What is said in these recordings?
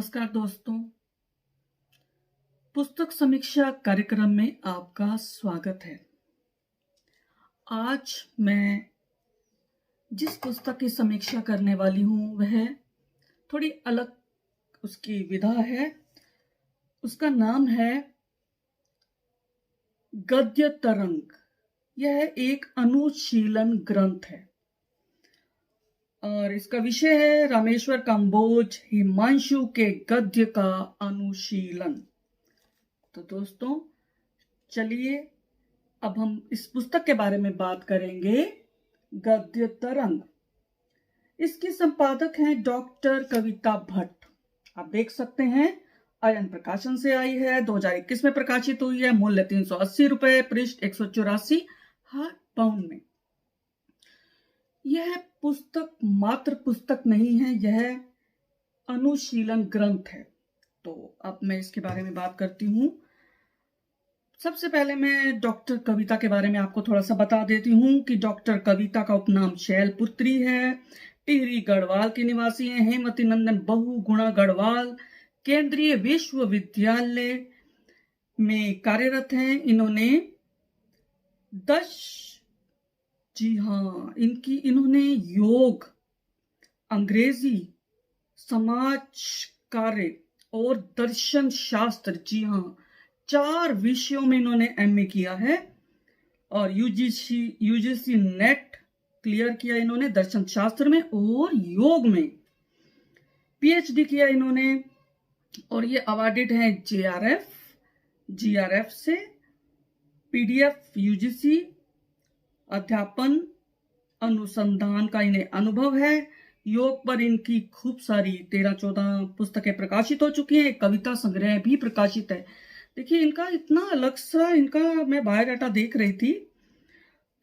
नमस्कार दोस्तों। पुस्तक समीक्षा कार्यक्रम में आपका स्वागत है। आज मैं जिस पुस्तक की समीक्षा करने वाली हूँ वह थोड़ी अलग उसकी विधा है। उसका नाम है गद्य तरंग। यह एक अनुशीलन ग्रंथ है और इसका विषय है रामेश्वर काम्बोज हिमांशु के गद्य का अनुशीलन। तो दोस्तों चलिए अब हम इस पुस्तक के बारे में बात करेंगे। गद्य तरंग, इसकी संपादक हैं डॉक्टर कविता भट्ट। आप देख सकते हैं आयन प्रकाशन से आई है, 2021 में प्रकाशित हुई है। मूल्य 380 रुपए, पृष्ठ 184 हार्ड बाउंड में। यह पुस्तक मात्र पुस्तक नहीं है, यह अनुशीलन ग्रंथ है। तो अब मैं इसके बारे में बात करती हूँ। सबसे पहले मैं डॉक्टर कविता के बारे में आपको थोड़ा सा बता देती हूँ कि डॉक्टर कविता का उपनाम शैलपुत्री है। टिहरी गढ़वाल की निवासी हैं। हेमवती नंदन बहु गुणा गढ़वाल केंद्रीय विश्वविद्यालय में कार्यरत हैं। इन्होंने इन्होंने योग, अंग्रेजी, समाज कार्य और दर्शन शास्त्र, 4 विषयों में इन्होंने एमए किया है और यूजीसी नेट क्लियर किया इन्होंने दर्शन शास्त्र में, और योग में पीएचडी किया इन्होंने। और ये अवार्डेड है जीआरएफ से, पीडीएफ यूजीसी। अध्यापन अनुसंधान का इन्हें अनुभव है। योग पर इनकी खूब सारी 13-14 पुस्तकें प्रकाशित हो चुकी हैं। कविता संग्रह भी प्रकाशित है। देखिए इनका इतना अलग सा, मैं बायोडाटा देख रही थी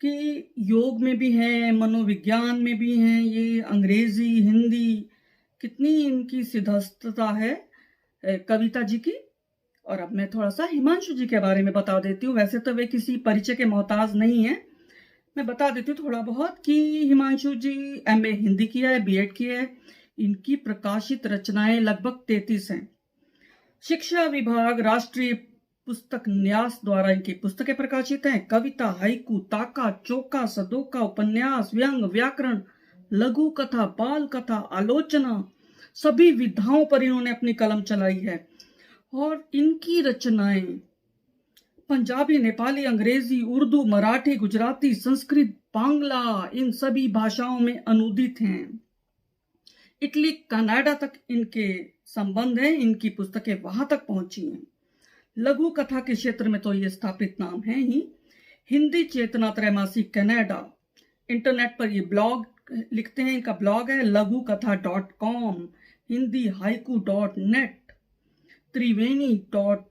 कि योग में भी है, मनोविज्ञान में भी है, ये अंग्रेजी, हिंदी, कितनी इनकी सिद्धता है कविता जी की। और अब मैं थोड़ा सा हिमांशु जी के बारे में बता देती हूँ। वैसे तो वे किसी परिचय के मोहताज नहीं है, मैं बता देती हूँ थोड़ा बहुत कि हिमांशु जी एमए हिंदी किया है, बीएड किया है। इनकी प्रकाशित रचनाएं लगभग 33 हैं। शिक्षा विभाग राष्ट्रीय पुस्तक न्यास द्वारा इनकी पुस्तकें प्रकाशित हैं। कविता, हाइकू, ताका, चौका, सदोका, उपन्यास, व्यंग, व्याकरण, लघु कथा, बाल कथा, आलोचना, सभी विधाओं पर इन्होंने अपनी कलम चलाई है। और इनकी रचनाएं पंजाबी, नेपाली, अंग्रेजी, उर्दू, मराठी, गुजराती, संस्कृत, बांग्ला, इन सभी भाषाओं में अनुदित हैं। इटली, कनाडा तक इनके संबंध हैं। इनकी पुस्तकें वहां तक पहुंची हैं। लघु कथा के क्षेत्र में तो ये स्थापित नाम है ही। हिंदी चेतना त्रैमासिक कनाडा, इंटरनेट पर ये ब्लॉग लिखते हैं। इनका ब्लॉग है लघुकथा.com, हिंदी haiku.net, त्रिवेणी.com।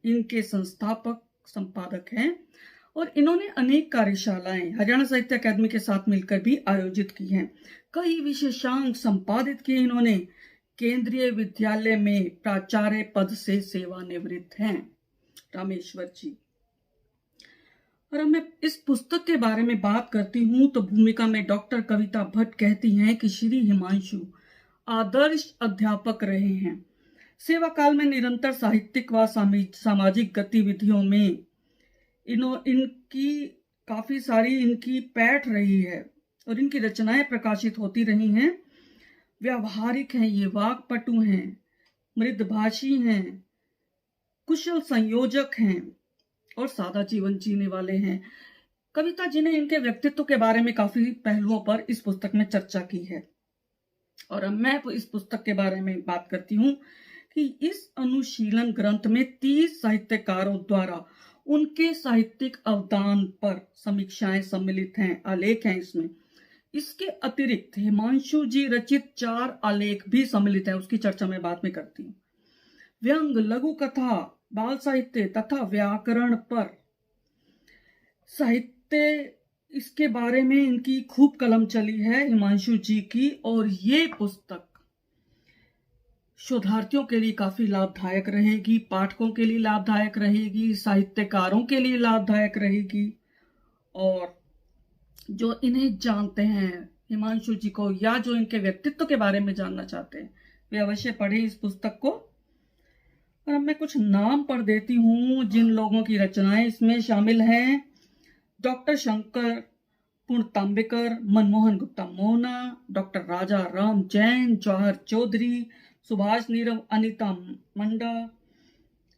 इनके संस्थापक संपादक हैं और इन्होंने अनेक कार्यशालाएं हरियाणा साहित्य अकादमी के साथ मिलकर भी आयोजित की हैं। कई विशेषांक संपादित किए इन्होंने। केंद्रीय विद्यालय में प्राचार्य पद से सेवानिवृत्त हैं रामेश्वर जी। और अब मैं इस पुस्तक के बारे में बात करती हूँ तो भूमिका में डॉक्टर कविता भट्ट कहती हैं कि श्री हिमांशु आदर्श अध्यापक रहे हैं। सेवा काल में निरंतर साहित्यिक व सामाजिक गतिविधियों में इनकी काफी सारी इनकी पैठ रही है और इनकी रचनाएं प्रकाशित होती रही हैं। व्यावहारिक हैं, ये वाक्पटु हैं, मृदभाषी हैं, कुशल संयोजक हैं और सादा जीवन जीने वाले हैं। कविता जी ने इनके व्यक्तित्व के बारे में काफी पहलुओं पर इस पुस्तक में चर्चा की है। और अब मैं इस पुस्तक के बारे में बात करती हूँ कि इस अनुशीलन ग्रंथ में 30 साहित्यकारों द्वारा उनके साहित्यिक अवदान पर समीक्षाएं सम्मिलित हैं, आलेख हैं इसमें। इसके अतिरिक्त हिमांशु जी रचित 4 आलेख भी सम्मिलित हैं, उसकी चर्चा मैं बाद में करती हूँ। व्यंग, लघु कथा, बाल साहित्य तथा व्याकरण पर साहित्य, इसके बारे में इनकी खूब कलम चली है हिमांशु जी की। और ये पुस्तक शोधार्थियों के लिए काफी लाभदायक रहेगी, पाठकों के लिए लाभदायक रहेगी, साहित्यकारों के लिए लाभदायक रहेगी। और जो इन्हें जानते हैं हिमांशु जी को, या जो इनके व्यक्तित्व के बारे में जानना चाहते हैं, वे अवश्य पढ़े इस पुस्तक को। और अब मैं कुछ नाम पढ़ देती हूँ जिन लोगों की रचनाएं इसमें शामिल हैं। डॉक्टर शंकर पूर्णतांबेकर, मनमोहन गुप्ता मोना, डॉक्टर राजा राम जैन, जवाहर चौधरी, सुभाष नीरव, अनीता मंडा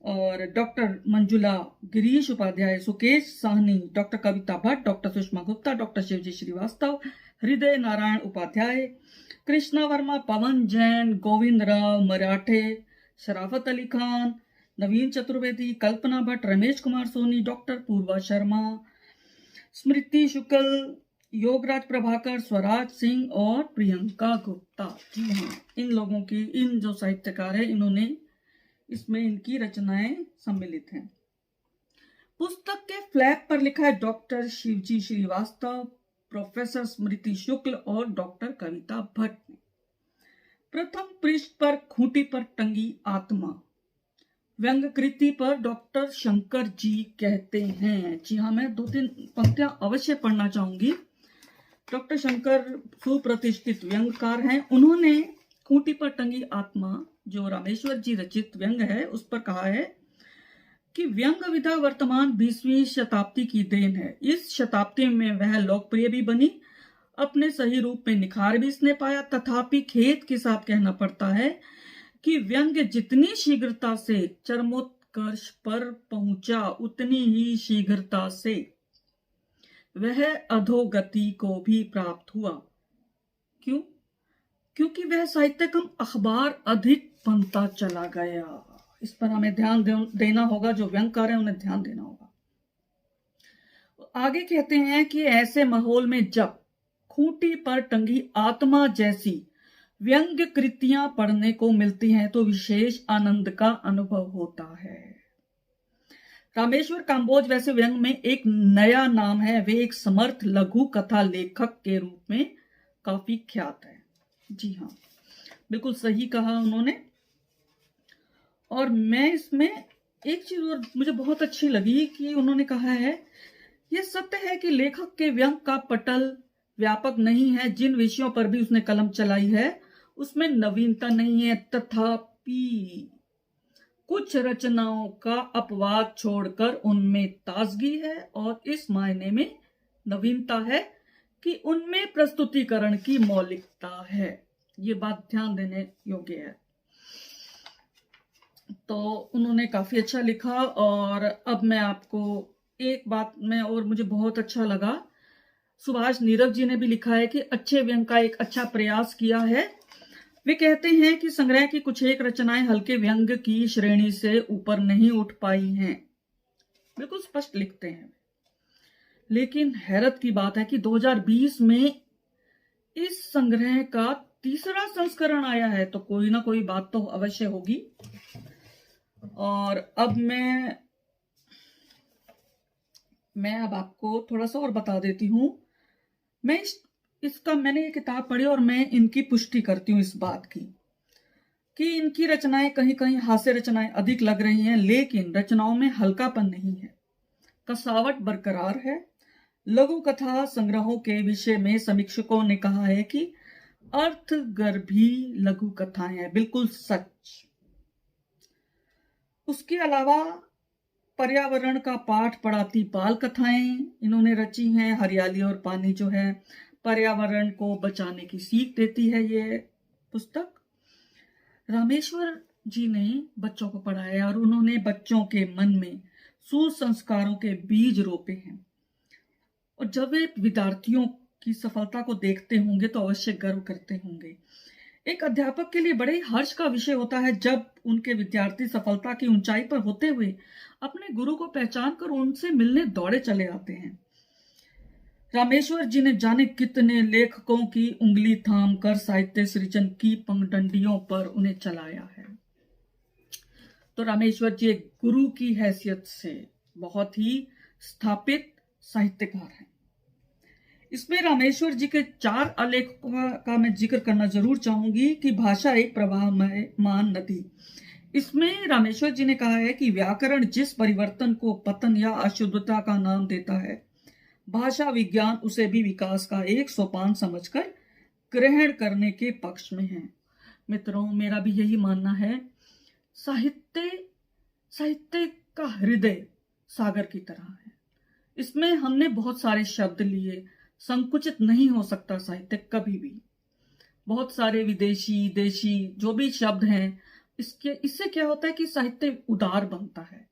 और डॉक्टर मंजुला गिरीश उपाध्याय, सुकेश साहनी, डॉक्टर कविता भट्ट, डॉक्टर सुषमा गुप्ता, डॉक्टर शिवजी श्रीवास्तव, हृदय नारायण उपाध्याय, कृष्णा वर्मा, पवन जैन, गोविंद राव मराठे, शराफत अली खान, नवीन चतुर्वेदी, कल्पना भट्ट, रमेश कुमार सोनी, डॉक्टर पूर्वा शर्मा, स्मृति शुक्ल, योगराज प्रभाकर, स्वराज सिंह और प्रियंका गुप्ता। जी हाँ, इन लोगों की, इन जो साहित्यकार है, इन्होंने इसमें इनकी रचनाएं सम्मिलित हैं। पुस्तक के फ्लैप पर लिखा है डॉक्टर शिवजी श्रीवास्तव, प्रोफेसर स्मृति शुक्ल और डॉक्टर कविता भट्ट ने। प्रथम पृष्ठ पर खूंटी पर टंगी आत्मा, व्यंग कृति पर डॉक्टर शंकर जी कहते हैं। जी हाँ, मैं 2-3 पंक्तियां अवश्य पढ़ना चाहूंगी। डॉक्टर शंकर सुप्रतिष्ठित व्यंगकार हैं। उन्होंने खूंटी पर टंगी आत्मा, जो रामेश्वर जी रचित व्यंग है, उस पर कहा है कि व्यंग विधा वर्तमान 20वीं शताब्दी की देन है। इस शताब्दी में वह लोकप्रिय भी बनी, अपने सही रूप में निखार भी इसने पाया। तथापि खेद के साथ कहना पड़ता है कि व्यंग जितनी शीघ्रता से चरमोत्कर्ष पर पहुंचा, उतनी ही शीघ्रता से वह अधोगति को भी प्राप्त हुआ। क्यों? क्योंकि वह साहित्य कम अखबार अधिक बनता चला गया। इस पर हमें ध्यान देना होगा, जो व्यंगकार है उन्हें ध्यान देना होगा। आगे कहते हैं कि ऐसे माहौल में जब खूंटी पर टंगी आत्मा जैसी व्यंग्य कृतियां पढ़ने को मिलती हैं तो विशेष आनंद का अनुभव होता है। रामेश्वर काम्बोज वैसे व्यंग में एक नया नाम है। वे एक समर्थ लघु कथा लेखक के रूप में काफी ख्यात है। जी हाँ, बिल्कुल सही कहा उन्होंने। और मैं इसमें एक चीज और मुझे बहुत अच्छी लगी कि उन्होंने कहा है, यह सत्य है कि लेखक के व्यंग का पटल व्यापक नहीं है। जिन विषयों पर भी उसने कलम चलाई है उसमें नवीनता नहीं है, तथापि कुछ रचनाओं का अपवाद छोड़कर उनमें ताजगी है और इस मायने में नवीनता है कि उनमें प्रस्तुतिकरण की मौलिकता है। ये बात ध्यान देने योग्य है। तो उन्होंने काफी अच्छा लिखा। और अब मैं आपको एक बात में, और मुझे बहुत अच्छा लगा, सुभाष नीरव जी ने भी लिखा है कि अच्छे व्यंग का एक अच्छा प्रयास किया है। वे कहते हैं कि संग्रह की कुछ एक रचनाएं हल्के व्यंग की श्रेणी से ऊपर नहीं उठ पाई हैं। बिल्कुल स्पष्ट लिखते हैं। लेकिन हैरत की बात है कि 2020 में इस संग्रह का 3रा संस्करण आया है, तो कोई ना कोई बात तो अवश्य होगी। और अब मैं अब आपको थोड़ा सा और बता देती हूं। मैंने ये किताब पढ़ी और मैं इनकी पुष्टि करती हूँ इस बात की कि इनकी रचनाएं कहीं कहीं हास्य रचनाएं अधिक लग रही हैं, लेकिन रचनाओं में हल्कापन नहीं है, कसावट बरकरार है। लघु कथा संग्रहों के विषय में समीक्षकों ने कहा है कि अर्थगर्भी लघु कथाएं हैं। बिल्कुल सच। उसके अलावा पर्यावरण का पाठ पढ़ाती बाल कथाएं इन्होंने रची हैं। हरियाली और पानी जो है, पर्यावरण को बचाने की सीख देती है ये पुस्तक। रामेश्वर जी ने बच्चों को पढ़ाया और उन्होंने बच्चों के मन में सुसंस्कारों के बीज रोपे हैं। और जब वे विद्यार्थियों की सफलता को देखते होंगे तो अवश्य गर्व करते होंगे। एक अध्यापक के लिए बड़े ही हर्ष का विषय होता है जब उनके विद्यार्थी सफलता की ऊंचाई पर होते हुए अपने गुरु को पहचान कर उनसे मिलने दौड़े चले आते हैं। रामेश्वर जी ने जाने कितने लेखकों की उंगली थाम कर साहित्य सृजन की पगडंडियों पर उन्हें चलाया है। तो रामेश्वर जी एक गुरु की हैसियत से बहुत ही स्थापित साहित्यकार हैं। इसमें रामेश्वर जी के 4 आलेखों का मैं जिक्र करना जरूर चाहूंगी कि भाषा एक प्रवाहमान नदी। इसमें रामेश्वर जी ने कहा है कि व्याकरण जिस परिवर्तन को पतन या अशुद्धता का नाम देता है, भाषा विज्ञान उसे भी विकास का एक सोपान समझकर ग्रहण करने के पक्ष में है। मित्रों, मेरा भी यही मानना है, साहित्य साहित्य का हृदय सागर की तरह है। इसमें हमने बहुत सारे शब्द लिए, संकुचित नहीं हो सकता साहित्य कभी भी। बहुत सारे विदेशी, देशी जो भी शब्द हैं, इससे क्या होता है कि साहित्य उदार बनता है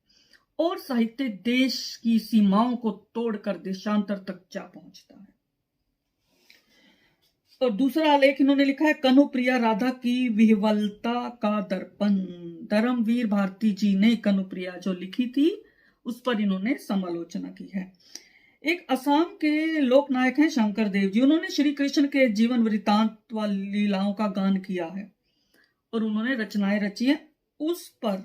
और साहित्य देश की सीमाओं को तोड़कर देशांतर तक जा पहुंचता है। और दूसरा आलेख इन्होंने लिखा है, कनुप्रिया राधा की विह्वलता का दर्पण। धर्मवीर भारती जी ने कनुप्रिया जो लिखी थी उस पर इन्होंने समालोचना की है। एक असम के लोक नायक हैं शंकर देव जी। उन्होंने श्री कृष्ण के जीवन वृत्तांत व लीलाओं का गान किया है और उन्होंने रचनाएं रची हैं। उस पर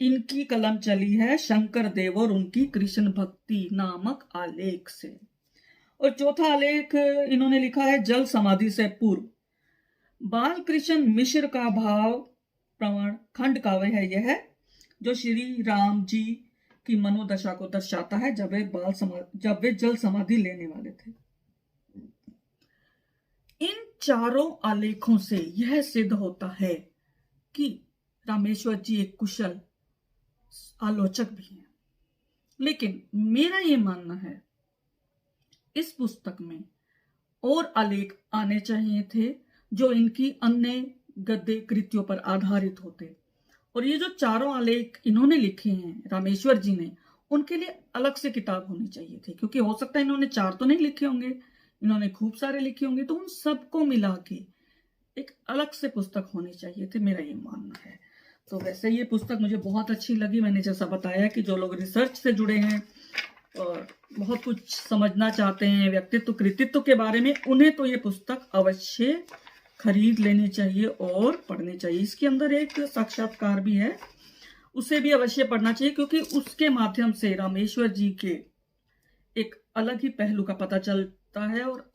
इनकी कलम चली है शंकर देव और उनकी कृष्ण भक्ति नामक आलेख से। और चौथा आलेख इन्होंने लिखा है, जल समाधि से पूर्व। बाल कृष्ण मिश्र का भाव प्रवण खंड काव्य है यह, जो श्री राम जी की मनोदशा को दर्शाता है जब वे जल समाधि लेने वाले थे। इन चारों आलेखों से यह सिद्ध होता है कि रामेश्वर जी एक कुशल आलोचक भी हैं। लेकिन मेरा ये मानना है, इस पुस्तक में और आलेख आने चाहिए थे जो इनकी अन्य गद्य कृतियों पर आधारित होते। और ये जो चारों आलेख इन्होंने लिखे हैं रामेश्वर जी ने, उनके लिए अलग से किताब होनी चाहिए थी, क्योंकि हो सकता है इन्होंने 4 तो नहीं लिखे होंगे, इन्होंने खूब सारे लिखे होंगे, तो उन सबको मिला के एक अलग से पुस्तक होनी चाहिए थी, मेरा ये मानना है। तो वैसे ये पुस्तक मुझे बहुत अच्छी लगी। मैंने जैसा बताया कि जो लोग रिसर्च से जुड़े हैं और बहुत कुछ समझना चाहते हैं व्यक्तित्व कृतित्व के बारे में, उन्हें तो ये पुस्तक अवश्य खरीद लेनी चाहिए और पढ़नी चाहिए। इसके अंदर एक साक्षात्कार भी है, उसे भी अवश्य पढ़ना चाहिए, क्योंकि उसके माध्यम से रामेश्वर जी के एक अलग ही पहलू का पता चलता है और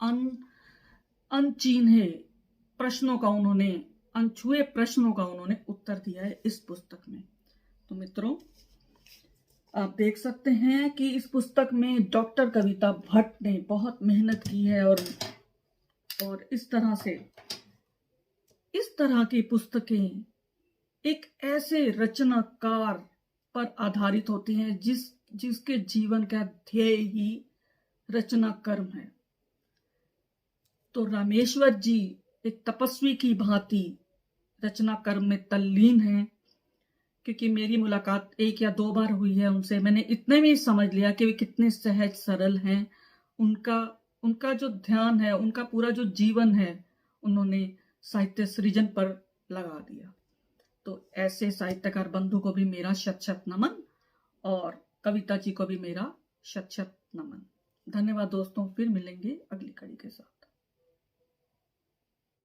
अनचिन्हे प्रश्नों का उन्होंने, अनछुए प्रश्नों का उन्होंने उत्तर दिया है इस पुस्तक में। तो मित्रों, आप देख सकते हैं कि इस पुस्तक में डॉक्टर कविता भट्ट ने बहुत मेहनत की है और इस तरह की पुस्तकें एक ऐसे रचनाकार पर आधारित होती हैं जिसके जीवन का ध्येय ही रचना कर्म है। तो रामेश्वर जी एक तपस्वी की भांति रचना कर्म में तल्लीन हैं, क्योंकि मेरी मुलाकात 1 या 2 बार हुई है उनसे। मैंने इतने में ही समझ लिया कि वे कितने सहज सरल हैं। उनका जो ध्यान है, उनका पूरा जो जीवन है, उन्होंने साहित्य सृजन पर लगा दिया। तो ऐसे साहित्यकार बंधु को भी मेरा शत शत नमन और कविता जी को भी मेरा शत शत नमन। धन्यवाद दोस्तों, फिर मिलेंगे अगली कड़ी के साथ।